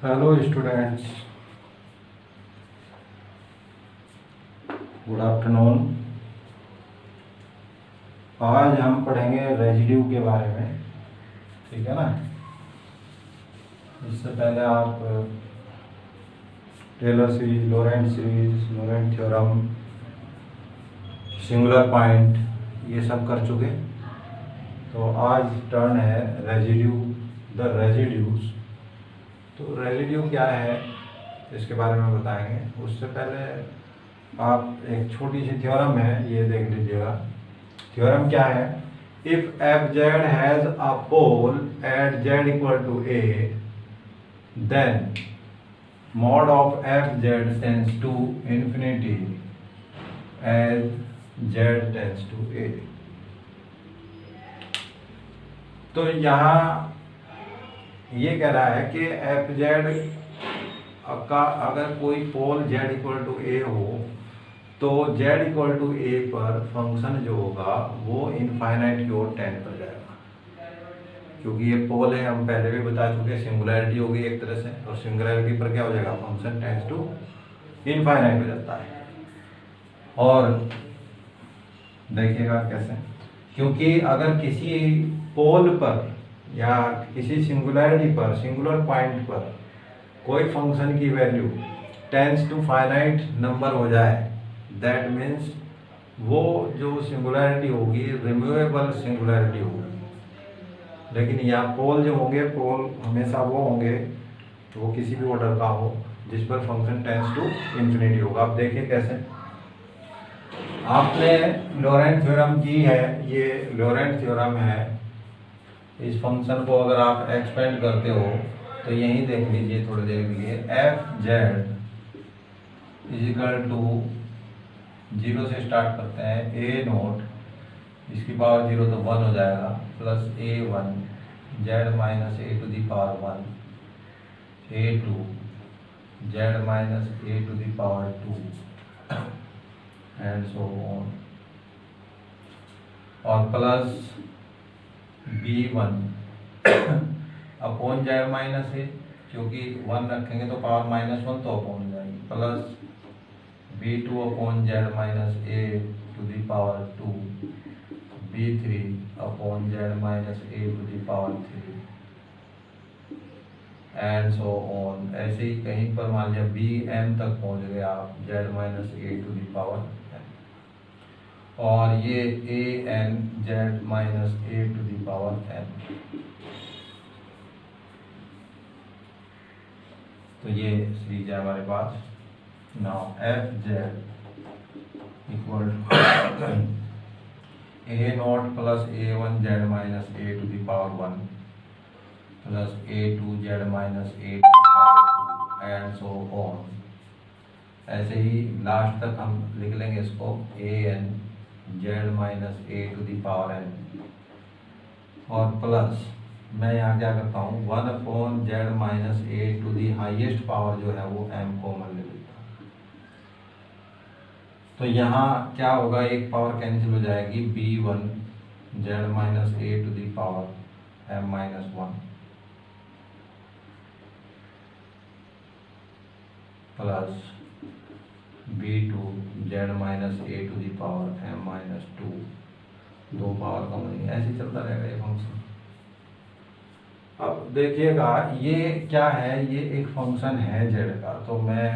Hello students, good afternoon. आज हम पढ़ेंगे रेजिड्यू के बारे में, ठीक है ना। इससे पहले आप Taylor series, Laurent theorem, singular point ये सब कर चुके। तो आज टर्न है रेजिड्यू, द रेजिड्यूज। तो रेजिड्यू क्या है इसके बारे में बताएंगे। उससे पहले आप एक छोटी सी थ्योरम है, ये देख लीजिएगा। थ्योरम क्या है? If f z has a pole at z equal to a, then mod of f z tends to infinity as z tends to a. तो यहाँ ये कह रहा है कि एफ जेड का अगर कोई पोल जेड इक्वल टू ए हो तो जेड इक्वल टू ए पर फंक्शन जो होगा वो इनफाइनाइट की ओर टेंड कर जाएगा। क्योंकि ये पोल है, हम पहले भी बता चुके, सिंगुलैरिटी होगी एक तरह से, और सिंगुलैरिटी पर क्या हो जाएगा, फंक्शन टेंड्स टू इनफाइनाइट हो जाता है। और देखिएगा कैसे, क्योंकि अगर किसी पोल पर या किसी सिंगुलैरिटी पर, सिंगुलर पॉइंट पर कोई फंक्शन की value tends to finite number हो जाए, दैट मीन्स वो जो सिंगुलैरिटी होगी रिमूवेबल सिंगुलैरिटी होगी। लेकिन यहाँ पोल जो होंगे, पोल हमेशा वो होंगे तो वो किसी भी ऑर्डर का हो जिस पर फंक्शन टेंड्स टू इंफिनिटी होगा। अब देखिए कैसे, आपने लोरेंट थ्योरम की है, ये लोरेंट थ्योरम है। इस फंक्शन को अगर आप एक्सपेंड करते हो तो यहीं देख लीजिए थोड़ी देर के लिए, एफ जेड इजिकल टू 0 से स्टार्ट करते हैं, ए नोट इसकी पावर 0 तो 1 हो जाएगा, plus a1 z minus a to the power 1, a2 z minus a to the power 2 and so on, और plus b1 upon z minus a, क्योंकि 1 रखेंगे तो पावर -1 तो अपॉन जाएगी, plus b2 upon z minus a to the power 2, b3 upon z minus a to the power 3 and so on. ऐसे ही कहीं पर मान लिया bm तक पहुंच गए आप, z minus a to the power n, और ये an z minus a to the power n। तो ये सीरीज है हमारे पास। Now f z equal to a naught plus a1 z minus a to the power 1 plus a2 z minus a to the power 2 and so on. ऐसे ही last तक हम लिख लेंगे इसको, an z minus a to the power n, और plus मैं यहाँ क्या करता हूँ, 1 upon z minus a to the highest power जो है वो m कॉमन ले लेता हूँ। तो यहाँ क्या होगा, एक पावर कैंसिल हो जाएगी, b1 z minus a to the power m minus 1 plus b2 z minus a to the power m minus 2, दो पावर कम नहीं, ऐसे चलता रहेगा ये फंक्शन। अब देखिएगा ये क्या है, ये एक फंक्शन है जेड का, तो मैं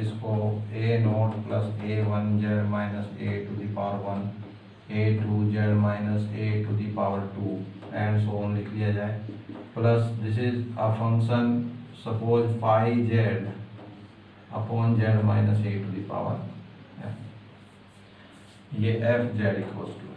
इसको a naught plus a1 z minus a to the power 1, a2 z minus a to the power 2 and so on लिख लिया जाए, plus this is a function suppose phi z upon z minus a to the power n, ये f z equal to.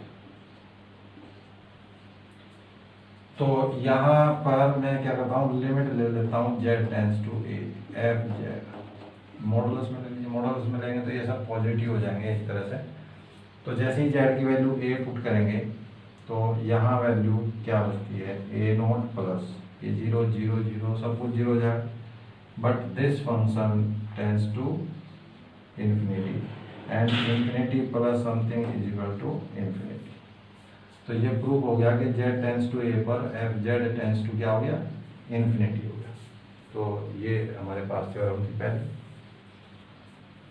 तो यहाँ पर मैं क्या करता हूँ, लिमिट ले लेता हूँ z tends to a, f z modulus में ले लीजिए, मॉडुलस में लेंगे तो ये सब पॉजिटिव हो जाएंगे इस तरह से। तो जैसे ही जेड की वैल्यू ए पुट करेंगे तो यहाँ वैल्यू क्या बचती है, ए नॉट प्लस ये 0 0 0 सब कुछ 0 हो जाएगा, but this function tends to infinity and infinity plus something is equal to infinity. तो ये प्रूफ हो गया कि जेड टेंस टू ए पर एफ जेड टेंस टू क्या हो गया, इंफिनिटी हो गया। तो ये हमारे पास थ्योरम थी पहले।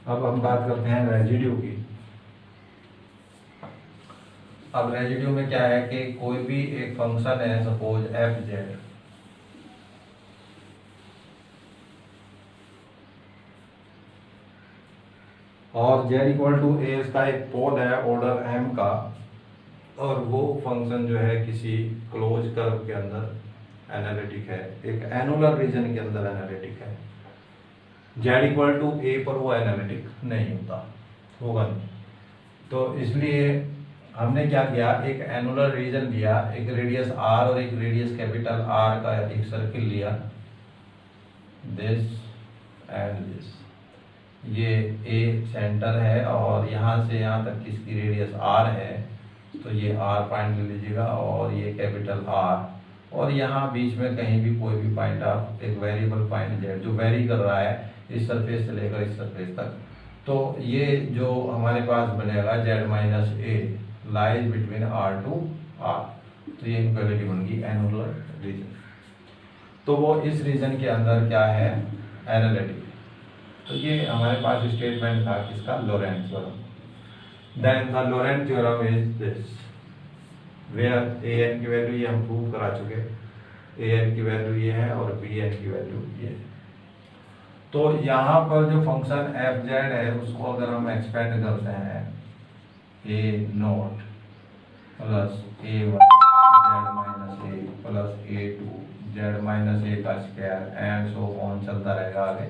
अब हम बात करते हैं रेजिड्यू की। अब रेजिड्यू में क्या है कि कोई भी एक फंक्शन है, सपोज एफ जेड, और जेड इक्वल टू ए इसका एक पोल है ऑर्डर एम का, और वो फंक्शन जो है किसी क्लोज कर्व के अंदर एनालिटिक है, एक एनुलर रीजन के अंदर एनालिटिक है। जेड इक्वल टू ए पर वो एनालिटिक नहीं होता, होगा नहीं। तो इसलिए हमने क्या किया, एक एनुलर रीजन लिया, एक रेडियस आर और एक रेडियस कैपिटल आर का एक सर्किल लिया, दिस एंड दिस। ये ए सेंटर है और यहाँ से यहाँ तक किसकी रेडियस आर है, तो ये आर पॉइंट ले लीजिएगा, और ये कैपिटल आर, और यहाँ बीच में कहीं भी कोई भी पॉइंट आप एक वेरिएबल पॉइंट जेड जो वेरी कर रहा है इस सरफेस से लेकर इस सरफेस तक। तो ये जो हमारे पास बनेगा z minus a lies between r to r, तो ये इक्वालिटी बन गई एनुलर रीजन। तो वो इस रीजन के अंदर क्या है, एनालिटिक। तो ये हमारे पास स्टेटमेंट था किसका, Laurent theorem. Then the Laurent theorem is this, where a n की वैल्यू ये हम प्रूव करा चुके, ए एन की वैल्यू ये है और बी एन की वैल्यू ये है। तो यहाँ पर जो फंक्शन एफ जेड है उसको अगर हम एक्सपेंड करते हैं, a naught plus a one z minus a plus a two z minus a का स्क्वायर एंड सो ऑन चलता रहेगा आगे,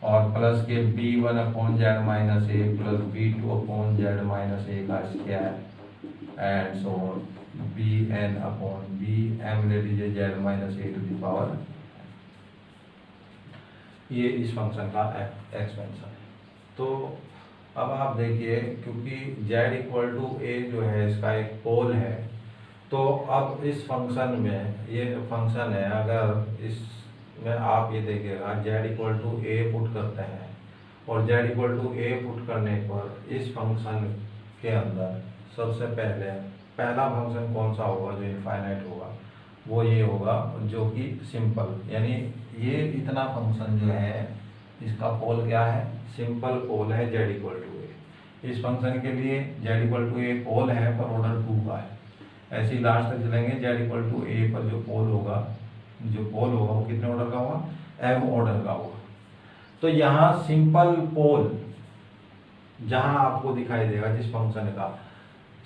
और प्लस के b one upon z minus a plus b two upon z minus a का square and so on, b n upon b m ले लीजिए z minus a to the power, ये इस फंक्शन का एक्सपेंशन है। तो अब आप देखिए, क्योंकि z इक्वल टू ए जो है इसका एक पोल है, तो अब इस फंक्शन में ये फंक्शन है, अगर इसमें आप ये देखिएगा z equal to a put करते हैं, और z equal to a put करने पर इस फंक्शन के अंदर सबसे पहला फंक्शन कौन सा होगा जो इनफाइनाइट होगा, वो ये होगा जो कि सिंपल, यानी ये इतना फंक्शन जो है इसका पोल क्या है, सिंपल पोल है z इक्वल टू ए। इस फंक्शन के लिए z इक्वल टू ए पोल है पर ऑर्डर 2 का है। ऐसे ही लास्ट तक चलेंगे, z इक्वल टू ए पर जो पोल होगा वो कितने ऑर्डर का होगा, m ऑर्डर का होगा। तो यहाँ सिंपल पोल जहाँ आपको दिखाई देगा, जिस फंक्शन का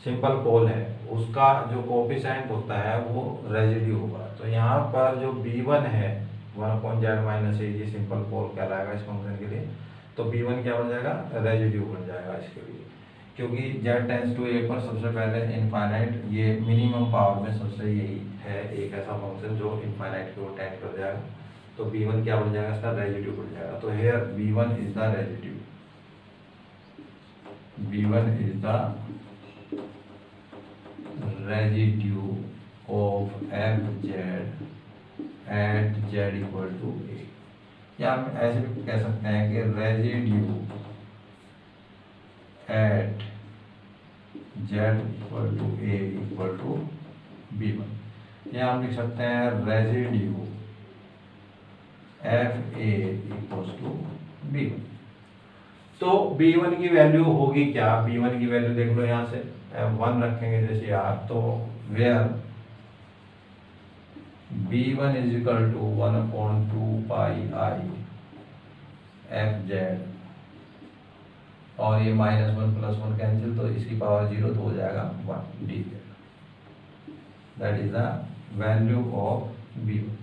सिंपल पोल है उसका जो कोफिशिएंट होता है वो रेजिड्यू होगा। तो यहाँ पर जो b1 है 1/z माइनस ए, ये सिंपल पोल कहलाएगा इस फंक्शन के लिए। तो b1 क्या बन जाएगा, रेजिड्यू बन जाएगा इसके लिए, क्योंकि z टेंड्स टू ए पर सबसे पहले इनफाइनाइट, ये मिनिमम पावर में सबसे यही है एक ऐसा फंक्शन जो इनफाइनाइट की ओर टेंड कर जाएगा। तो b1 क्या बन जाएगा, इसका रेजिड्यू बन जाएगा। तो here b1 is the residue, b1 is the residue of f z at z equal to a, या हम ऐसे भी कह सकते हैं कि residue at z equal to a equal to b1, या हम लिख सकते हैं residue f a equal to b1। तो b1 की वैल्यू होगी क्या, b1 की वैल्यू देख लो यहाँ से, 1 रखेंगे जैसे यार, तो where b1 is equal to 1/2 pi i f z, और ये -1 + 1 कैंसिल, तो इसकी पावर 0 तो हो जाएगा 1 D Z, that is the value of b1।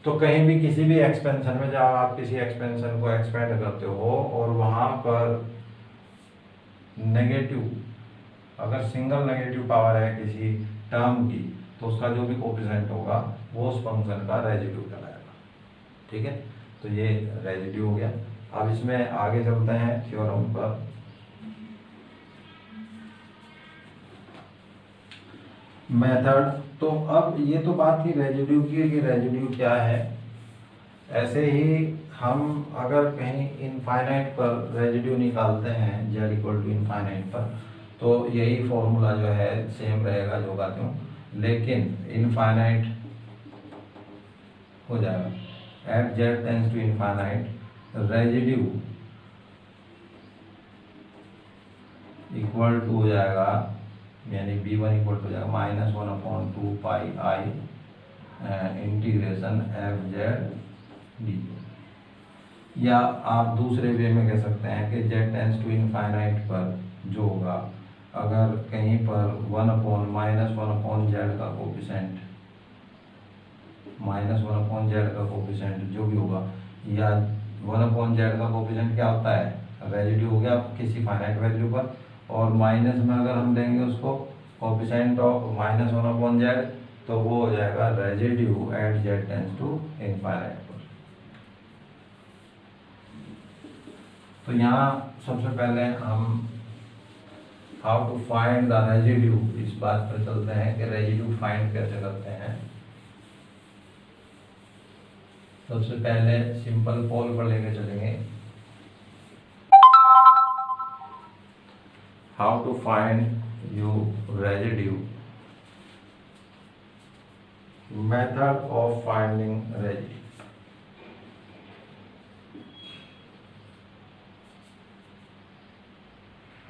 तो कहीं भी किसी भी एक्सपेंशन में जब आप किसी एक्सपेंशन को एक्सपेंड करते हो और वहां पर नेगेटिव, अगर सिंगल नेगेटिव पावर है किसी टर्म की, तो उसका जो भी कोफिशिएंट होगा वो उस फंक्शन का रेजिड्यू कहलाएगा। ठीक है, तो ये रेजिड्यू हो गया। अब इसमें आगे चलते हैं थ्योरम पर। मेथड, तो अब ये तो बात थी रेजिड्यू की कि रेजिड्यू क्या है। ऐसे ही हम अगर कहीं इनफाइनाइट पर रेजिड्यू निकालते हैं z इक्वल टू इनफाइनाइट पर, तो यही फॉर्मूला जो है सेम रहेगा जो बात हूँ, लेकिन इनफाइनाइट हो जाएगा। At z tends to infinite, residue equal to हो जाएगा, यानी b1 इक्वल टू हो जाएगा -1/2 pi i integration f z d. या आप दूसरे वे में कह सकते हैं कि जेड टेंस टू इनफाइनाइट पर जो होगा, अगर कहीं पर 1/-1/z का कोफिशिएंट, -1/z का कोफिशिएंट जो भी होगा, या 1/z का कोफिशिएंट क्या होता है, रेजिड्यू हो गया किसी फाइनाइट वैल्यू पर, और माइनस में अगर हम लेंगे उसको कोफिशिएंट ऑफ -1/z, तो वो हो जाएगा residue at z tends to infinite पर। तो यहाँ सबसे पहले हम how to find the residue, इस बात पर चलते हैं कि रेजिड्यू फाइंड कैसे करते हैं। सबसे पहले सिंपल पोल पर लेके चलेंगे। How to find you residue, method of finding residue.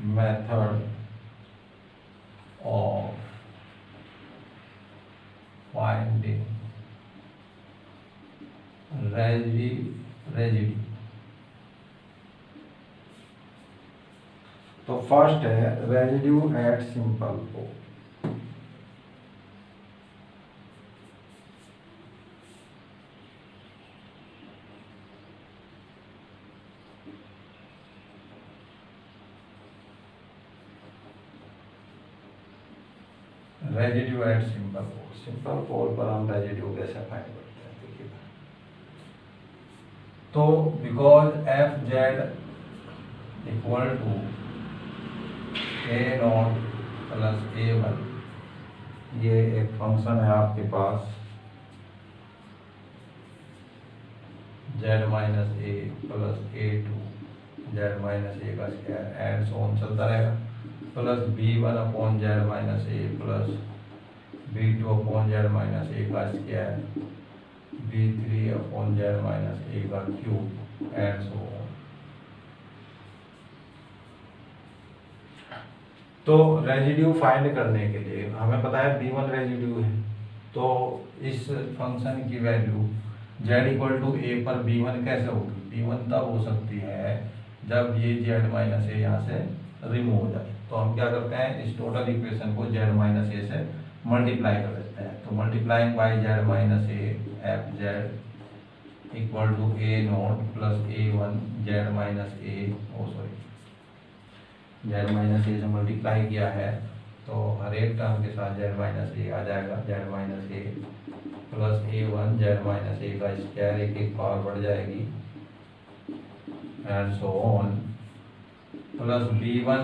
Method of finding residue। तो फर्स्ट है residue at simple pole. Residue at simple pole, simple pole पर हम रेजिड्यू कैसे फाइंड करते हैं, देखिए। तो because f z equal to a0 plus a1, ये एक फंक्शन है आपके पास z minus a plus a2 z minus a का स्क्वायर एंड सो ऑन चलता रहेगा, plus b1/z minus a plus b2/z minus a का स्क्वायर, b3/z माइनस ए का क्यूब एंड सो ऑन। तो रेजिड्यू फाइंड करने के लिए हमें पता है b1 रेजिड्यू है, तो इस फंक्शन की value z equal to a पर b1 कैसे होगी, b1 तब हो सकती है जब ये z माइनस ए यहाँ से रिमूव हो जाए। तो हम क्या करते हैं, इस टोटल इक्वेशन को z माइनस ए से मल्टीप्लाई कर देते हैं। तो multiplying by z minus a f z equal to a0 plus a1 z minus a, z minus a से मल्टीप्लाई किया है, तो हर एक टर्म के साथ z माइनस ए आ जाएगा, z minus a plus a1 z minus a का स्क्वायर, एक एक पावर बढ़ जाएगी and so on, plus b1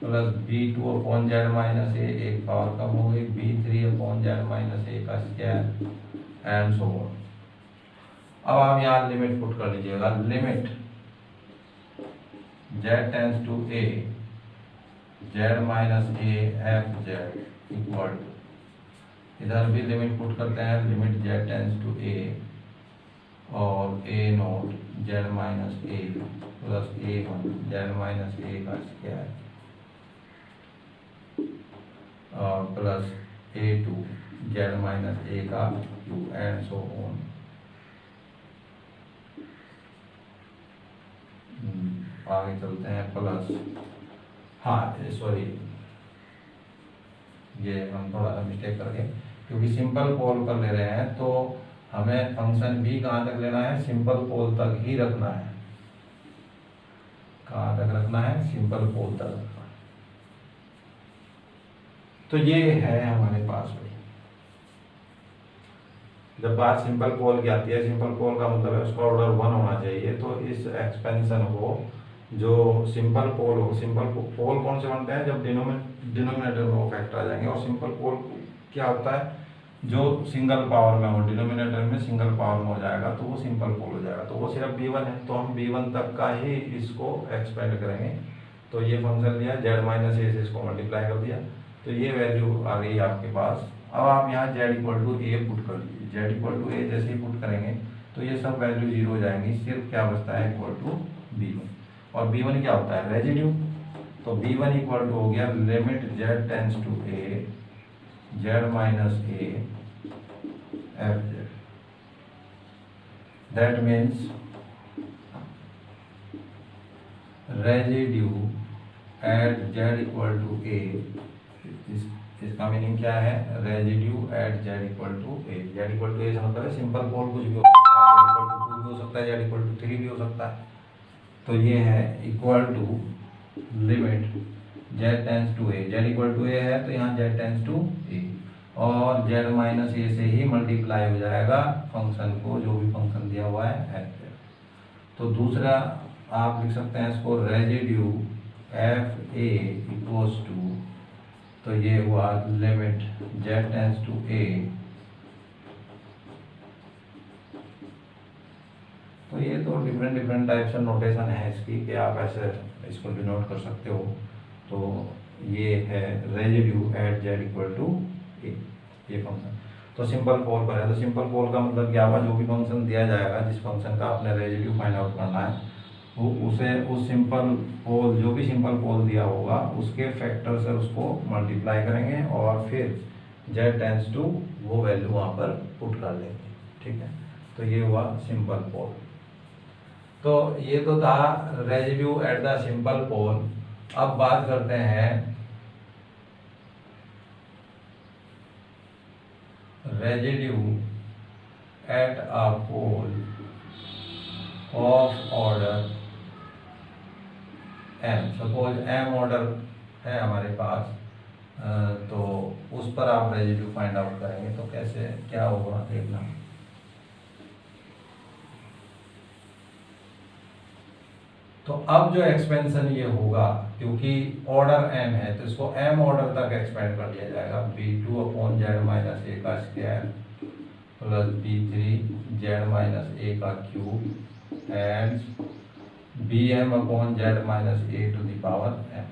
plus b2/z minus a, एक पावर कम हो गई, b3/z माइनस ए का स्क्वायर एंड सो ऑन। अब आप यहाँ लिमिट पुट कर लीजिएगा, limit z tends to a z minus a f z equal to, इधर भी लिमिट पुट करते हैं, limit z tends to a और a0 z minus a plus a1 z minus a का स्क्वायर और plus a2 z minus a का cube and so on. आगे चलते हैं, प्लस, हाँ सॉरी ये हम थोड़ा सा मिस्टेक कर गए, क्योंकि सिंपल पोल पर ले रहे हैं तो हमें फंक्शन भी कहाँ तक लेना है, सिंपल पोल तक ही रखना है। कहाँ तक रखना है, सिंपल पोल तक रखना है। तो ये है हमारे पास भाई, जब बात सिंपल पोल की आती है, सिंपल पोल का मतलब है उसका ऑर्डर 1 होना चाहिए। तो इस एक्सपेंशन को जो सिंपल पोल हो, सिंपल पोल कौन से बनते हैं, जब डिनोमिनेटर में वो फैक्टर आ जाएंगे। और सिंपल पोल क्या होता है, जो सिंगल पावर में हो, डिनोमिनेटर में सिंगल पावर में हो जाएगा तो वो सिंपल पोल हो जाएगा। तो वो सिर्फ b1 है, तो हम b1 तक का ही इसको एक्सपेंड करेंगे। तो ये फंक्शन लिया, z माइनस ए से इसको मल्टीप्लाई कर दिया, तो ये वैल्यू आ गई आपके पास। अब आप यहाँ z equal to a put कर लीजिए, z इक्वल टू ए जैसे ही पुट करेंगे तो ये सब वैल्यू जीरो हो जाएंगी, सिर्फ क्या बचता है इक्वल टू b1। और b1 क्या होता है रेजिड्यू, तो b1 इक्वल टू हो गया limit z tends to a z minus a f z, that means residue at z equal to a, इसका मीनिंग क्या है, residue at z equal to a, z equal to a से मतलब है simple पोल कुछ भी हो सकता है, z इक्वल टू 2 भी हो सकता है, z इक्वल टू 3 भी हो सकता है। तो ये है equal to limit z tends to a, z equal to a है तो यहाँ z टेंस टू a, और z माइनस a से ही मल्टीप्लाई हो जाएगा फंक्शन को, जो भी फंक्शन दिया हुआ है f। तो दूसरा आप लिख सकते हैं इसको residue f a equals to, तो ये हुआ limit z tends to a, तो ये तो डिफरेंट टाइप से नोटेशन है इसकी कि आप ऐसे इसको डिनोट कर सकते हो। तो ये है residue at z equal to a, ये फंक्शन। तो सिंपल पोल पर है, तो सिंपल पोल का मतलब क्या हुआ, जो भी फंक्शन दिया जाएगा, जिस फंक्शन का आपने रेजिड्यू फाइंड आउट करना है, वो उसे उस सिंपल पोल, जो भी सिंपल पोल दिया होगा उसके फैक्टर से उसको मल्टीप्लाई करेंगे और फिर z टेंस टू वो वैल्यू वहाँ पर पुट कर लेंगे, ठीक है। तो ये हुआ सिंपल पोल। तो ये तो था residue at the simple pole. अब बात करते हैं residue at a pole of order m। Suppose m order है हमारे पास, तो उस पर आप रेजिड्यू फाइंड आउट करेंगे, तो कैसे क्या होगा देखना। तो अब जो एक्सपेंशन ये होगा, क्योंकि ऑर्डर m है तो इसको m ऑर्डर तक एक्सपेंड कर दिया जाएगा, b2 upon z minus a का square plus b3 z minus a का cube and bm upon z minus a to the power m।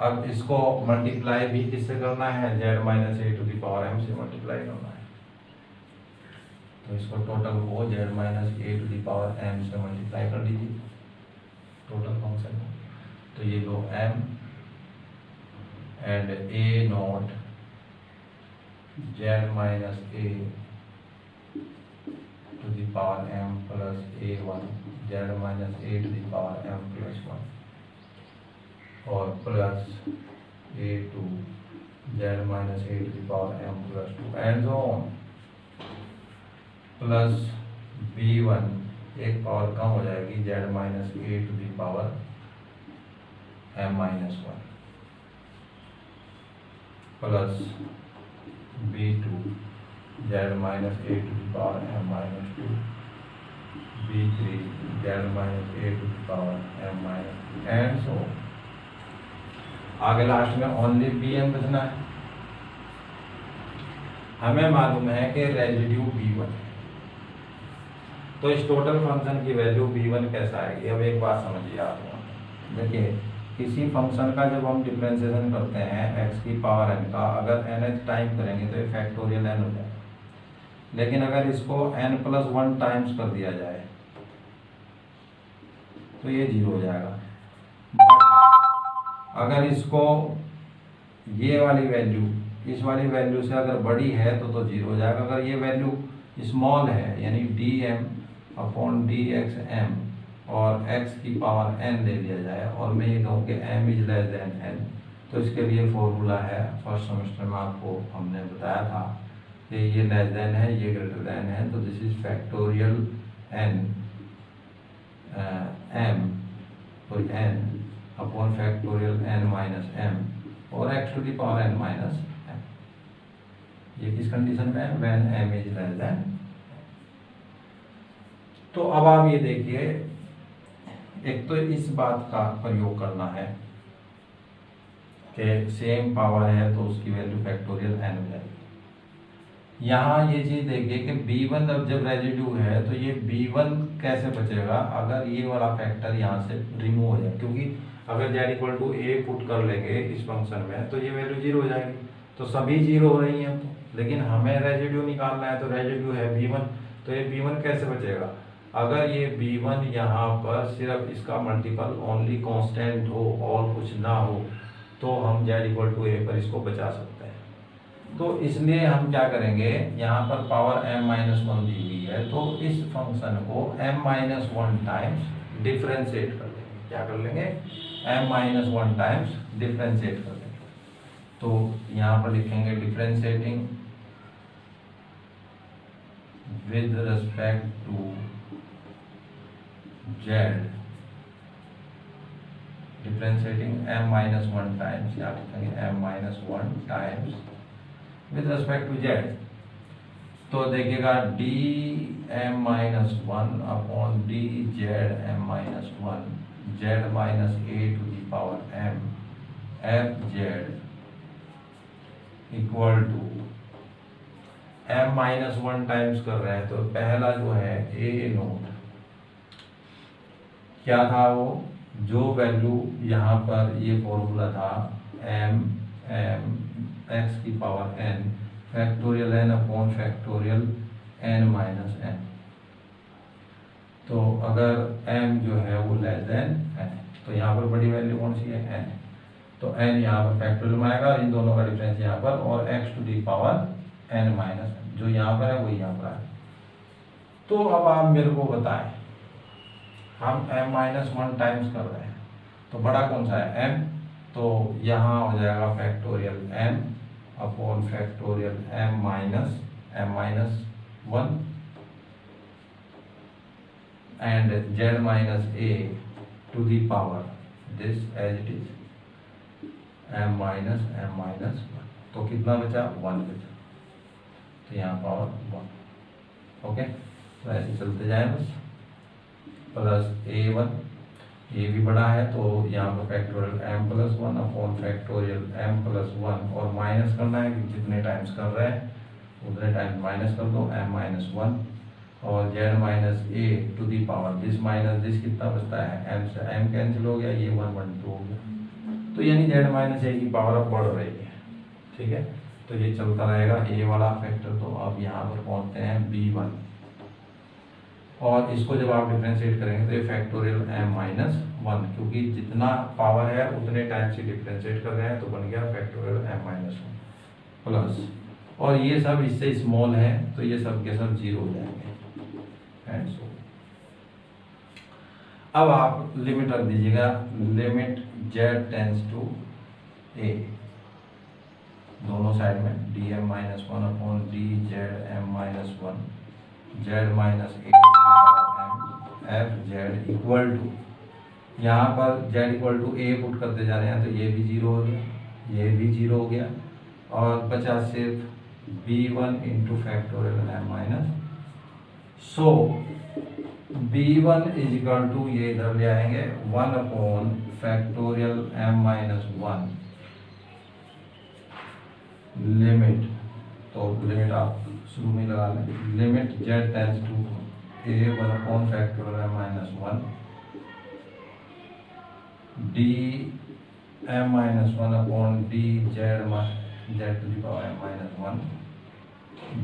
अब इसको मल्टीप्लाई भी किससे करना है, z minus a to the power m से मल्टीप्लाई करना है, तो इसको टोटल को z minus a to the power m से मल्टीप्लाई कर दीजिए टोटल फंक्शन को। तो ये लो m and a not z minus a to the power m plus a1 z minus a to the power m plus 1 और plus a2 z minus a to the power m plus 2 and so on, plus b1 एक power कम हो जाएगी z minus a to the power m minus 1 plus b2 z minus a to the power m minus 2 b3 z minus a to the power m minus 2 and सो आगे last में only bm बचना है। हमें मालूम है कि residue b1 है, तो इस टोटल फंक्शन की वैल्यू b1 कैसा आएगी। अब एक बात समझिए आप, देखिए किसी फंक्शन का जब हम डिफरेंशिएशन करते हैं x की पावर n का, अगर nth टाइम करेंगे तो ये फैक्टोरियल n हो जाएगा, लेकिन अगर इसको n प्लस 1 टाइम्स कर दिया जाए तो ये 0 हो जाएगा। अगर इसको ये वाली वैल्यू इस वाली वैल्यू से अगर बड़ी है तो 0 हो जाएगा। अगर ये वैल्यू स्मॉल है यानी dm अपॉन dxm और x की पावर n ले लिया जाए और मैं ये कहूँ कि m is less then n, तो इसके लिए फॉर्मूला है, फर्स्ट सेमेस्टर में आपको हमने बताया था कि ये लेस देन है, ये ग्रेटर देन है, तो this is factorial n m और n upon factorial n minus m और x to the power n minus m। ये किस कंडीशन में है, when m is less than. तो अब आप ये देखिए, एक तो इस बात का प्रयोग करना है कि सेम पावर है तो उसकी वैल्यू फैक्टोरियल n हो जाएगी। यहाँ ये चीज देखिए कि b1 अब जब रेजिड्यू है तो ये b1 कैसे बचेगा, अगर ये वाला फैक्टर यहाँ से रिमूव हो जाए, क्योंकि अगर z equal to a put कर लेंगे इस फंक्शन में तो ये वैल्यू 0 हो जाएगी, तो सभी 0 हो रही हैं, तो लेकिन हमें रेजिड्यू निकालना है, तो रेजिड्यू है b1, तो ये b1 कैसे बचेगा? अगर ये b1 यहाँ पर सिर्फ इसका मल्टीपल ओनली कांस्टेंट हो और कुछ ना हो, तो हम z इक्वल टू a पर इसको बचा सकते हैं। तो इसलिए हम क्या करेंगे, यहाँ पर पावर m-1 दी हुई है, तो इस फंक्शन को m-1 टाइम्स डिफ्रेंशिएट कर लेंगे। क्या कर लेंगे? m-1 टाइम्स डिफ्रेंशिएट कर लेंगे। तो यहाँ पर लिखेंगे differentiating with respect to z, differentiating m-1 times, या लिखेंगे m-1 times with respect to z। तो देखिएगा dm-1 upon dzm-1 z minus a to the power m fz equal to m-1 times कर रहे हैं, तो पहला जो है a नोट क्या था, वो जो वैल्यू यहाँ पर ये फॉर्मूला था m x की power n factorial n upon factorial n minus n। तो अगर m जो है वो लेस देन n, तो यहाँ पर बड़ी वैल्यू कौन सी है? n। तो n यहाँ पर फैक्टोरियल में आएगा, इन दोनों का डिफरेंस यहाँ पर, और x to the power n minus n जो यहाँ पर है वही यहाँ पर आएगा। तो अब आप मेरे को बताएं, हम m-1 टाइम्स कर रहे हैं, तो बड़ा कौन सा है? m। तो यहाँ हो जाएगा factorial m upon factorial m minus 1 and z minus a to the power this as it is m minus 1। तो कितना बचा? 1 बचा, तो यहाँ पावर 1। ओके, तो ऐसे चलते जाए बस, प्लस a1, ये भी बड़ा है तो यहाँ पर factorial m+1 upon factorial m+1, और माइनस करना है कि जितने टाइम्स कर रहे हैं उतने टाइम्स माइनस कर दो m-1, और z minus a to the power this minus this कितना बचता है? m से m कैंसिल हो गया, ये 1 1 2 हो गया। तो यानी z माइनस a की पावर अब बढ़ रही है, ठीक है। तो ये चलता रहेगा a वाला फैक्टर। तो अब यहाँ पर पहुँचते हैं b1, और इसको जब आप डिफरेंशिएट करेंगे तो ये फैक्टोरियल m-1, क्योंकि जितना पावर है उतने टाइम से डिफरेंशिएट कर रहे हैं, तो बन गया फैक्टोरियल m-1 प्लस, और ये सब इससे स्मॉल है तो ये सब के सब 0 हो जाएंगे एंड सो। अब आप लिमिट रख दीजिएगा, limit z tends to a, दोनों साइड में dm-1 upon dzm-1 z minus a f z equal to, यहाँ पर z equal to a put करते जा रहे हैं, तो ये भी 0 हो गया, ये भी 0 हो गया, और बचा सिर्फ b1 into factorial m-। So b1 is equal to, ये इधर ले आएंगे 1 अपॉन फैक्टोरियल m-1 लिमिट, तो लिमिट आप शुरू में लगा लें, limit z tends to a 1 upon factorial m-1 dm-1 upon dz z to the power m-1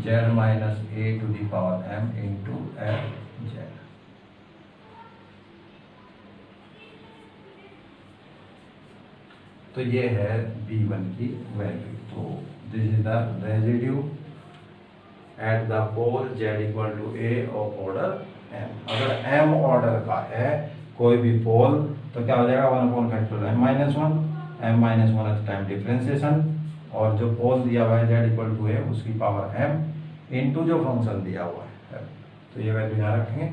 z minus a to the power m into f z। तो ये है b1 की वैल्यू। तो this is the residue at the pole z equal to a of order m। अगर m order का है कोई भी पोल तो क्या हो जाएगा? 1 upon factorial m-1, m-1 time differentiation, और जो पोल दिया हुआ है z इक्वल टू a उसकी पावर m इंटू जो फंक्शन दिया हुआ है। तो ये वैल्यू यहाँ रखेंगे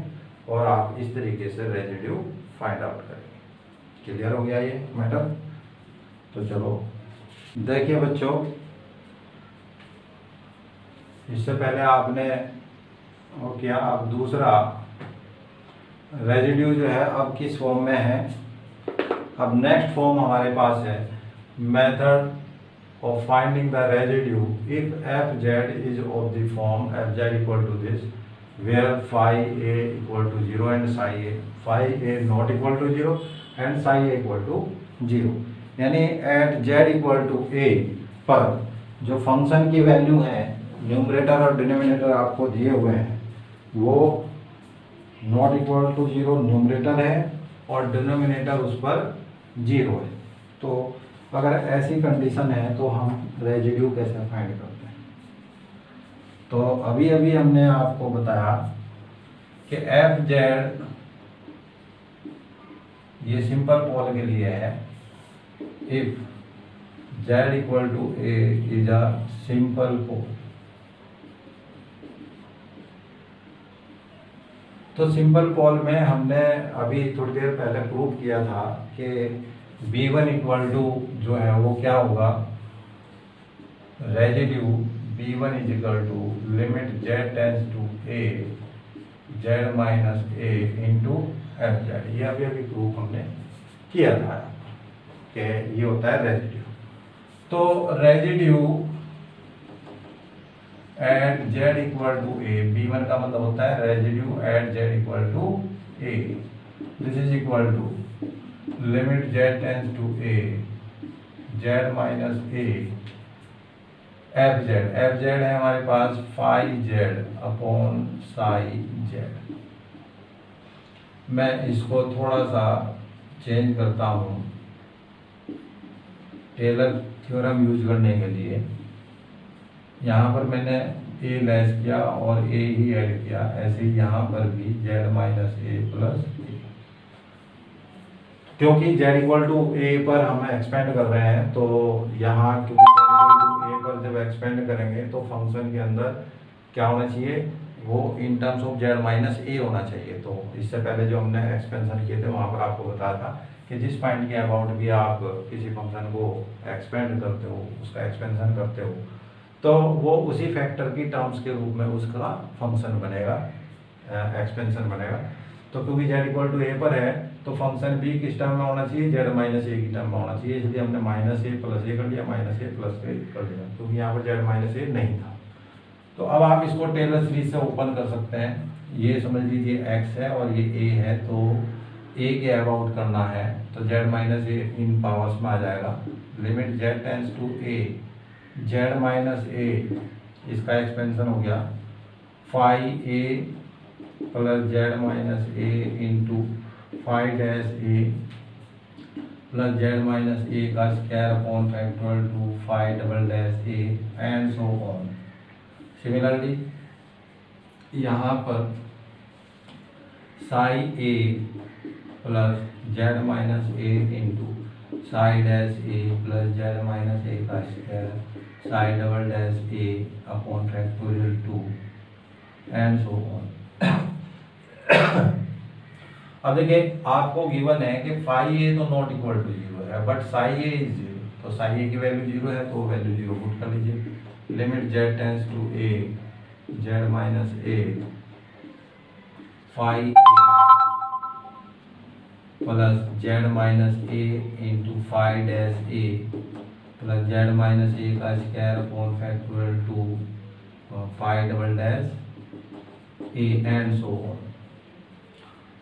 और आप इस तरीके से रेजिड्यू फाइंड आउट करेंगे। क्लियर हो गया ये मैटर? तो चलो देखिए बच्चों, इससे पहले आपने वो किया, अब दूसरा रेजिड्यू जो है अब किस फॉर्म में है। अब नेक्स्ट फॉर्म हमारे पास है method of finding the residue if f z is of the form f z equal to this where phi a equal to 0 and psi a, phi a not equal to 0 and psi a equal to 0। यानी at z equal to a पर जो function की value है numerator और denominator आपको दिए हुए हैं वो not equal to zero numerator है और डिनोमिनेटर उस पर जीरो है। तो अगर ऐसी कंडीशन है तो हम रेजिड्यू कैसे फाइंड करते हैं? तो अभी अभी हमने आपको बताया कि एफ जेड ये सिंपल पोल के लिए है। If z equal to a is a simple pole, तो सिंपल पोल में हमने अभी थोड़ी देर पहले प्रूव किया था कि B1 इक्वल टू जो है वो क्या होगा, residue B1 is equal to limit z tends to a z minus a into f z. ये अभी प्रूफ हमने किया था कि ये होता है रेजिड्यू। तो residue at z equal to a, B1 का मतलब होता है residue at z equal to a, this is equal to limit z tends to a z minus a f z है हमारे पास phi z upon psi z. मैं इसको थोड़ा सा चेंज करता हूँ टेलर थ्योरम यूज करने के लिए। यहाँ पर मैंने ए लेस किया और ए ही ऐड किया, ऐसे ही यहाँ पर भी जेड माइनस ए प्लस ए, क्योंकि जेड इक्वल टू ए पर हम एक्सपेंड कर रहे हैं। तो यहाँ क्योंकि जेड इक्वल टू ए पर जब एक्सपेंड करेंगे तो फंक्शन के अंदर क्या होना चाहिए, वो in terms of z minus a होना चाहिए। तो इससे पहले जो हमने एक्सपेंशन किए थे वहाँ पर आपको बताया था कि जिस पॉइंट के अबाउट भी आप किसी फंक्शन को एक्सपेंड करते हो, उसका एक्सपेंशन करते हो, तो वो उसी फैक्टर की टर्म्स के रूप में उसका फंक्शन बनेगा, एक्सपेंशन बनेगा। तो क्योंकि जेड इक्वल टू ए पर है तो फंक्शन भी किस टर्म में होना चाहिए, जेड माइनस ए की टर्म में होना चाहिए, इसलिए हमने माइनस ए प्लस ए कर लिया, माइनस ए प्लस ए कर लिया, क्योंकि यहाँ पर जेड माइनस ए नहीं था। तो अब आप इसको टेलर सीरीज से ओपन कर सकते हैं। ये समझ लीजिए x है और ये a है, तो a के अबाउट करना है तो z minus a in powers में आ जाएगा। Limit z tends to a z minus a, इसका एक्सपेंशन हो गया phi a plus z minus a into phi dash a plus z minus a का square upon factorial two phi double dash a and so on. Similarly यहाँ पर psi a plus z minus a into psi dash a plus z minus a का square Sai double dash A upon factorial to and so on. अब देखिए आपको given है कि phi ए तो not equal to zero है, but Sai A is zero, तो Sai a की वैल्यू जीरो है तो वैल्यू जीरो पुट कर लीजिए। Limit z tends to a z minus a phi a plus z minus a into phi dash a plus z minus a का square upon factorial two phi double dash a and so on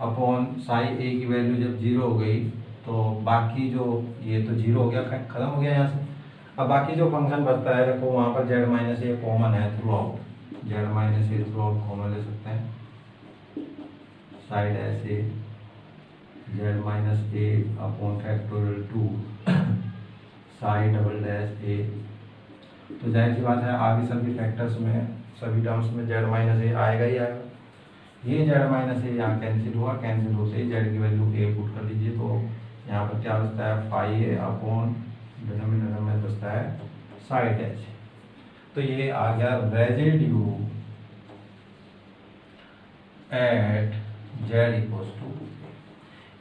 upon psi a की value जब zero हो गई तो बाकी जो ये तो जीरो हो गया, खत्म हो गया यहाँ से। अब बाकी जो फंक्शन बचता है देखो वहाँ पर जेड माइनस ए कॉमन है throughout, z minus a throughout common ले सकते हैं। साइड ऐसे z minus a upon factorial two psi double dash a, तो जाहिर सी बात है आगे सभी फैक्टर्स में सभी टर्म्स में जेड माइनस ए आएगा ही आएगा। ये जेड माइनस ए यहाँ कैंसिल हुआ, कैंसिल होते ही जेड की वैल्यू ए पुट कर लीजिए, तो यहाँ पर क्या बचता है फाई ए अपॉन डिनोमिनेटर में बचता है साई डैश। तो ये आ गया residue at z equals to,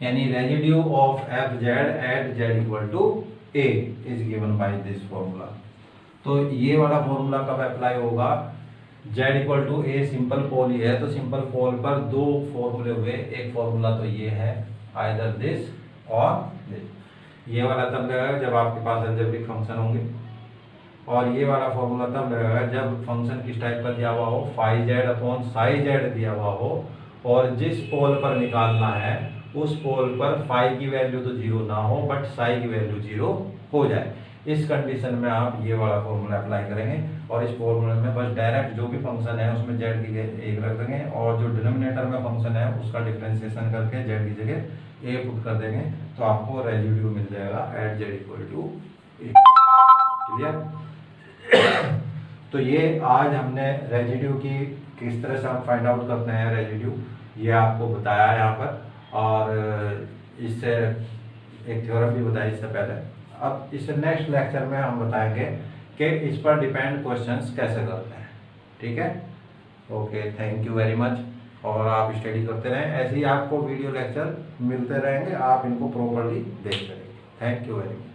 यानी residue of f z at z equal to a is given by this formula. तो ये वाला फॉर्मूला कब अप्लाई होगा, z equal to a simple pole ही है, तो सिंपल पोल पर दो फॉर्मूले हुए, एक फॉर्मूला तो ये है आइदर दिस और दिस। ये वाला तब लगेगा जब आपके पास अलजेब्रिक फंक्शन होंगे, और ये वाला फॉर्मूला तब लगेगा जब फंक्शन किस टाइप का दिया हुआ हो, phi z upon psi z दिया हुआ हो, और जिस पोल पर निकालना है उस पोल पर फाई की वैल्यू तो जीरो ना हो बट साई की वैल्यू जीरो हो जाए। इस कंडीशन में आप ये वाला फॉर्मूला अप्लाई करेंगे। और इस फॉर्मूले में बस डायरेक्ट जो भी फंक्शन है उसमें जेड की जगह एक रख देंगे और जो डिनोमिनेटर में फंक्शन है उसका डिफरेंशिएशन करके जेड की जगह ए पुट कर देंगे तो आपको रेजिड्यू मिल जाएगा at z equal to a. Clear? तो ये आज हमने रेजिड्यू की किस तरह से हम फाइंड आउट करते हैं रेजिड्यू ये आपको बताया यहाँ पर, और इससे एक थ्योरम भी बताया इससे पहले। अब इस नेक्स्ट लेक्चर में हम बताएंगे कि इस पर डिपेंड क्वेश्चंस कैसे करते हैं। ठीक है? Okay, thank you very much. और आप स्टडी करते रहें, ऐसे ही आपको वीडियो लेक्चर मिलते रहेंगे, आप इनको प्रॉपर्ली देखते रहेंगे। Thank you very much.